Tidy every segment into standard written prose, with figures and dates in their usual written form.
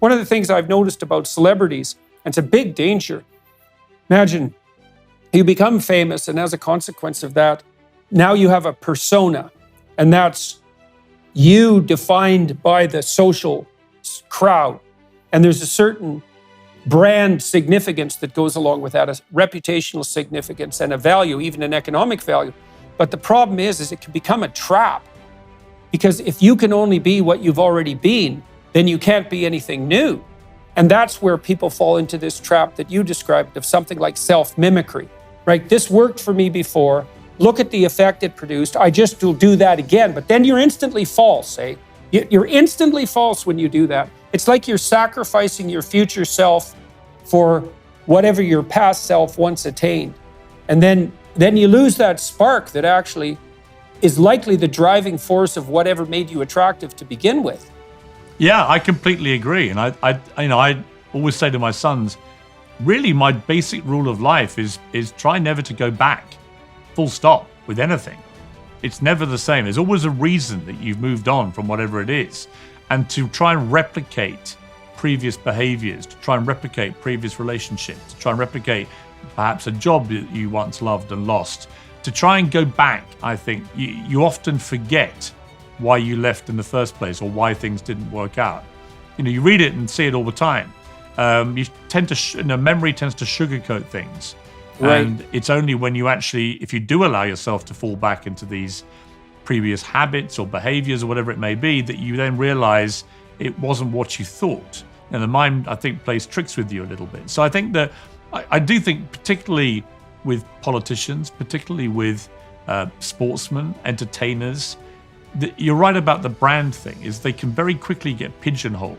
One of the things I've noticed about celebrities, and it's a big danger. Imagine you become famous, and as a consequence of that, now you have a persona, and that's you defined by the social crowd. And there's a certain brand significance that goes along with that, a reputational significance and a value, even an economic value. But the problem is it can become a trap, because if you can only be what you've already been, then you can't be anything new. And that's where people fall into this trap that you described of something like self-mimicry, right? This worked for me before. Look at the effect it produced. I just will do that again. But then you're instantly false, eh? You're instantly false when you do that. It's like you're sacrificing your future self for whatever your past self once attained. And then you lose that spark that actually is likely the driving force of whatever made you attractive to begin with. Yeah, I completely agree. And I always say to my sons, really my basic rule of life is try never to go back, full stop, with anything. It's never the same. There's always a reason that you've moved on from whatever it is. And to try and replicate previous behaviors, to try and replicate previous relationships, to try and replicate perhaps a job that you once loved and lost, to try and go back, I think you often forget why you left in the first place or why things didn't work out. You read it and see it all the time. You tend to, memory tends to sugarcoat things. Right. And it's only when you actually, if you do allow yourself to fall back into these previous habits or behaviors or whatever it may be, that you then realize it wasn't what you thought. And the mind, I think, plays tricks with you a little bit. So I think that, I do think particularly with politicians, particularly with sportsmen, entertainers, that you're right about the brand thing, is they can very quickly get pigeonholed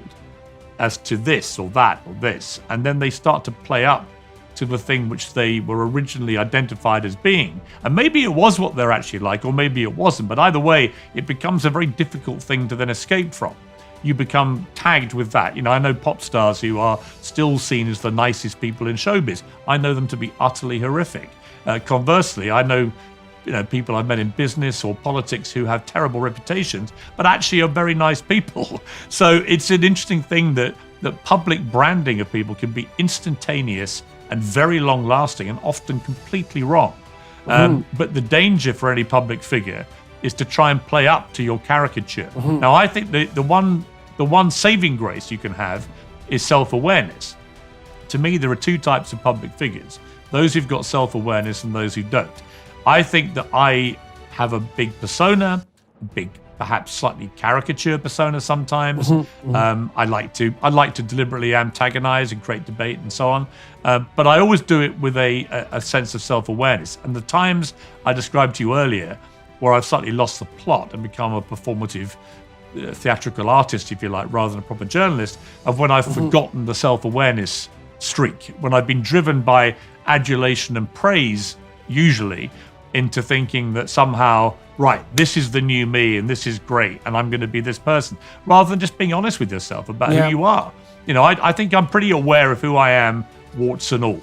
as to this or that or this. And then they start to play up to the thing which they were originally identified as being. And maybe it was what they're actually like, or maybe it wasn't. But either way, it becomes a very difficult thing to then escape from. You become tagged with that. I know pop stars who are still seen as the nicest people in showbiz. I know them to be utterly horrific. Conversely, I know people I've met in business or politics who have terrible reputations, but actually are very nice people. So it's an interesting thing that public branding of people can be instantaneous and very long-lasting and often completely wrong. But the danger for any public figure is to try and play up to your caricature. Now, I think the one saving grace you can have is self-awareness. To me, there are two types of public figures: those who've got self-awareness and those who don't. I think that I have a big persona, a big, perhaps slightly caricature persona sometimes. I like to deliberately antagonize and create debate and so on. But I always do it with a sense of self-awareness. And the times I described to you earlier, where I've slightly lost the plot and become a performative theatrical artist, if you like, rather than a proper journalist, of when I've forgotten the self-awareness streak, when I've been driven by adulation and praise, usually, into thinking that somehow, right, this is the new me and this is great and I'm going to be this person, rather than just being honest with yourself about who you are. I think I'm pretty aware of who I am, warts and all.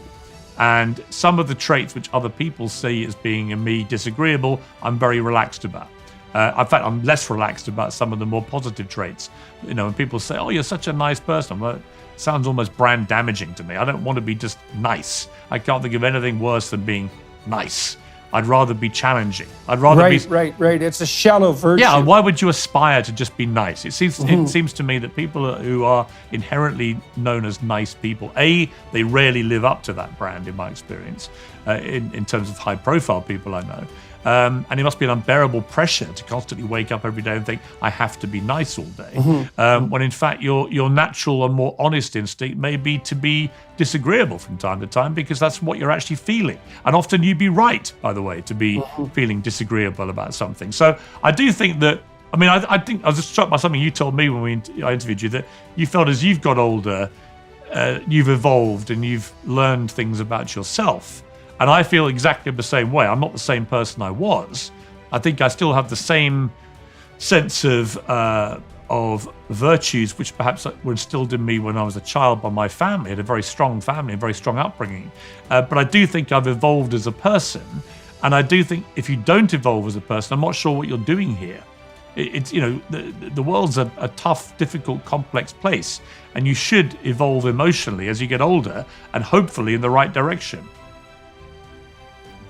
And some of the traits which other people see as being in me disagreeable, I'm very relaxed about. In fact, I'm less relaxed about some of the more positive traits. When people say, "Oh, you're such a nice person," I'm like, it sounds almost brand damaging to me. I don't want to be just nice. I can't think of anything worse than being nice. I'd rather be challenging. I'd rather be right. It's a shallow virtue. Yeah, why would you aspire to just be nice? It seems to me that people who are inherently known as nice people, they rarely live up to that brand, in my experience, in terms of high-profile people I know. And it must be an unbearable pressure to constantly wake up every day and think, I have to be nice all day. When in fact your natural and more honest instinct may be to be disagreeable from time to time, because that's what you're actually feeling. And often you'd be right, by the way, to be feeling disagreeable about something. So I do think that, I think I was just struck by something you told me when I interviewed you, that you felt as you've got older, you've evolved and you've learned things about yourself. And I feel exactly the same way. I'm not the same person I was. I think I still have the same sense of virtues which perhaps were instilled in me when I was a child by my family. I had a very strong family, a very strong upbringing. But I do think I've evolved as a person. And I do think if you don't evolve as a person, I'm not sure what you're doing here. It's, the world's a tough, difficult, complex place, and you should evolve emotionally as you get older, and hopefully in the right direction.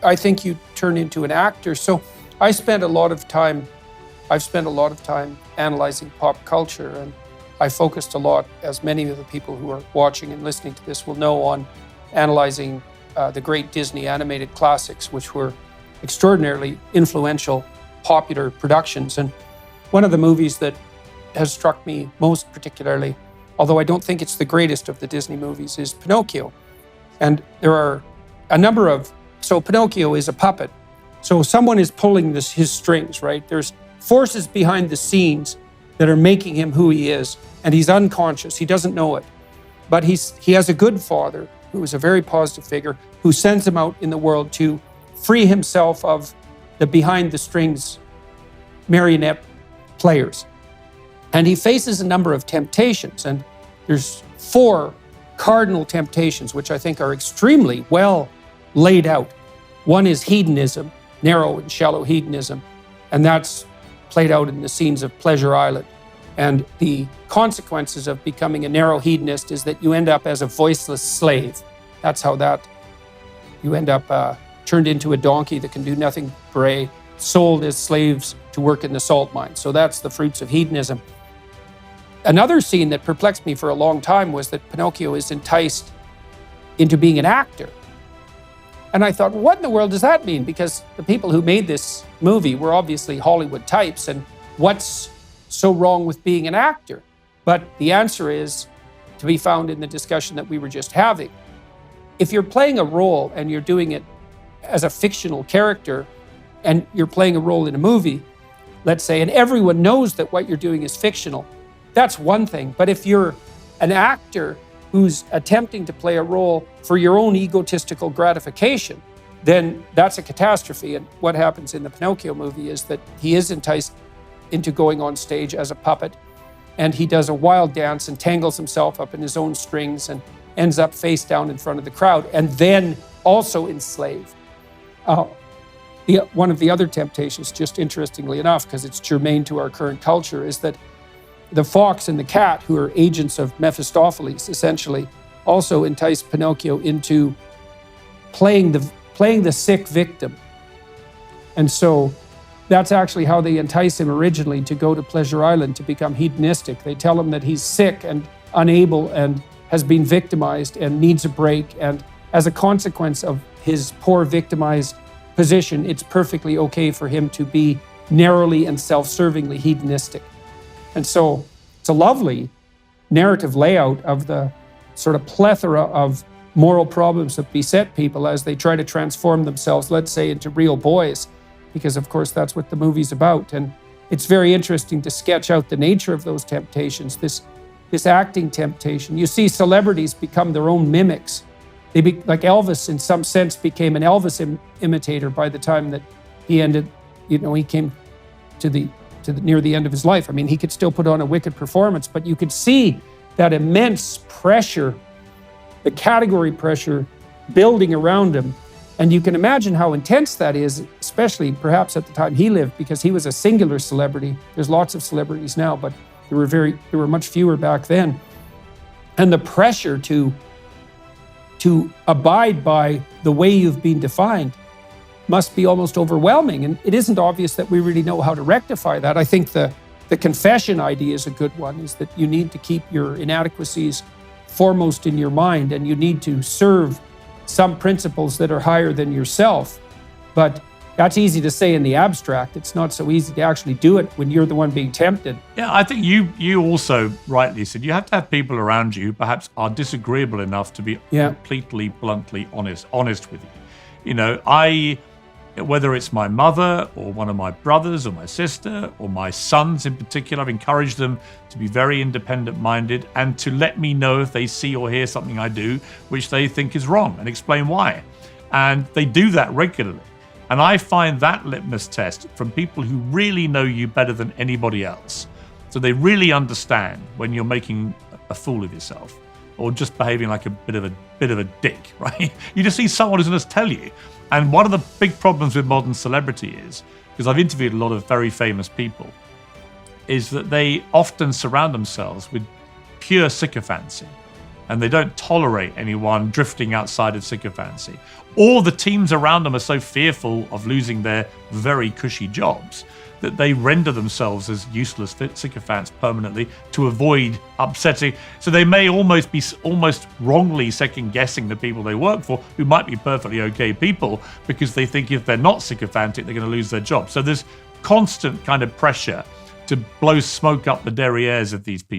I think you turn into an actor. So I've spent a lot of time analyzing pop culture, and I focused a lot, as many of the people who are watching and listening to this will know, on analyzing the great Disney animated classics, which were extraordinarily influential, popular productions. And one of the movies that has struck me most particularly, although I don't think it's the greatest of the Disney movies, is Pinocchio. And there are a number of, so Pinocchio is a puppet. So someone is pulling his strings, right? There's forces behind the scenes that are making him who he is, and he's unconscious, he doesn't know it. But he has a good father who is a very positive figure, who sends him out in the world to free himself of the behind the strings marionette players. And he faces a number of temptations, and there's 4 cardinal temptations, which I think are extremely well laid out. One is hedonism, narrow and shallow hedonism, and that's played out in the scenes of Pleasure Island. And the consequences of becoming a narrow hedonist is that you end up as a voiceless slave. That's how you end up turned into a donkey that can do nothing bray, sold as slaves to work in the salt mine. So that's the fruits of hedonism. Another scene that perplexed me for a long time was that Pinocchio is enticed into being an actor. And I thought, what in the world does that mean? Because the people who made this movie were obviously Hollywood types, and what's so wrong with being an actor? But the answer is to be found in the discussion that we were just having. If you're playing a role and you're doing it as a fictional character, and you're playing a role in a movie, let's say, and everyone knows that what you're doing is fictional, that's one thing. But if you're an actor who's attempting to play a role for your own egotistical gratification, then that's a catastrophe. And what happens in the Pinocchio movie is that he is enticed into going on stage as a puppet, and he does a wild dance and tangles himself up in his own strings and ends up face down in front of the crowd, and then also enslaved. One of the other temptations, just interestingly enough, because it's germane to our current culture, is that the fox and the cat, who are agents of Mephistopheles, essentially, also entice Pinocchio into playing the sick victim. And so that's actually how they entice him originally to go to Pleasure Island, to become hedonistic. They tell him that he's sick and unable and has been victimized and needs a break. And as a consequence of his poor victimized position, it's perfectly okay for him to be narrowly and self-servingly hedonistic. And so it's a lovely narrative layout of the sort of plethora of moral problems that beset people as they try to transform themselves, let's say, into real boys, because of course that's what the movie's about. And it's very interesting to sketch out the nature of those temptations, this acting temptation. You see celebrities become their own mimics. Like Elvis, in some sense, became an Elvis imitator by the time that he ended, he came to near the end of his life. I mean, he could still put on a wicked performance, but you could see that immense pressure, the category pressure building around him. And you can imagine how intense that is, especially perhaps at the time he lived, because he was a singular celebrity. There's lots of celebrities now, but there were much fewer back then. And the pressure to abide by the way you've been defined must be almost overwhelming. And it isn't obvious that we really know how to rectify that. I think the confession idea is a good one, is that you need to keep your inadequacies foremost in your mind, and you need to serve some principles that are higher than yourself. But that's easy to say in the abstract. It's not so easy to actually do it when you're the one being tempted. Yeah, I think you also rightly said you have to have people around you who perhaps are disagreeable enough to be completely, bluntly honest with you. Whether it's my mother or one of my brothers or my sister or my sons in particular, I've encouraged them to be very independent-minded and to let me know if they see or hear something I do which they think is wrong, and explain why. And they do that regularly. And I find that litmus test from people who really know you better than anybody else. So they really understand when you're making a fool of yourself or just behaving like a bit of a dick, right? You just see someone who's going to tell you. And one of the big problems with modern celebrity is, because I've interviewed a lot of very famous people, is that they often surround themselves with pure sycophancy, and they don't tolerate anyone drifting outside of sycophancy. Or the teams around them are so fearful of losing their very cushy jobs that they render themselves as useless sycophants permanently to avoid upsetting. So they may almost be wrongly second guessing the people they work for, who might be perfectly okay people, because they think if they're not sycophantic, they're going to lose their job. So there's constant kind of pressure to blow smoke up the derrieres of these people.